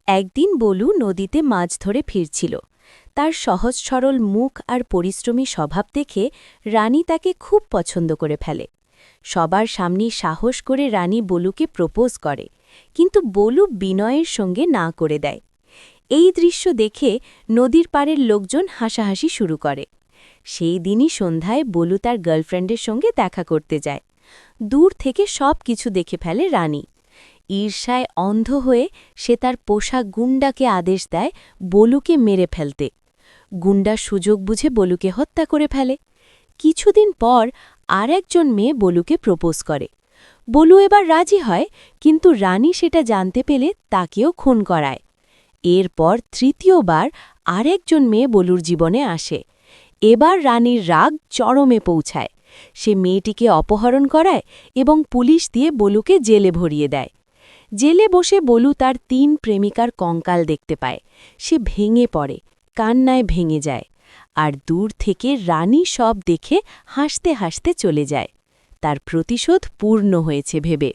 একদিন বলু নদীতে মাছ ধরে ফিরছিল। তার সহজ সরল মুখ আর পরিশ্রমী স্বভাব দেখে রানী তাকে খুব পছন্দ করে ফেলে। সবার সামনে সাহস করে রানী বলুকে প্রপোজ করে, কিন্তু বলু বিনয়ের সঙ্গে না করে দেয়। এই দৃশ্য দেখে নদীর পাড়ের লোকজন হাসাহাসি শুরু করে। সেই দিনই সন্ধ্যায় বলু তার গার্লফ্রেন্ডের সঙ্গে দেখা করতে যায়। দূর থেকে সব কিছু দেখে ফেলে রানী। ঈর্ষায় অন্ধ হয়ে সে তার পোষা গুন্ডাকে আদেশ দেয় বলুকে মেরে ফেলতে। গুন্ডা সুযোগ বুঝে বলুকে হত্যা করে ফেলে। কিছুদিন পর আর একজন মেয়ে বলুকে প্রপোজ করে। বলু এবার রাজি হয়, কিন্তু রানী সেটা জানতে পেলে তাকেও খুন করায়। এরপর তৃতীয়বার আরেকজন মেয়ে বলুর জীবনে আসে। এবার রানীর রাগ চরমে পৌঁছায়। সে মেয়েটিকে অপহরণ করায় এবং পুলিশ দিয়ে বলুকে জেলে ভরিয়ে দেয়। জেলে বসে বলু তার ৩ প্রেমিকার কঙ্কাল দেখতে পায়। সে ভেঙে পড়ে, কান্নায় ভেঙে যায়। আর দূর থেকে রানী সব দেখে হাসতে হাসতে চলে যায়। তার প্রতিশোধ পূর্ণ হয়েছে ভেবে।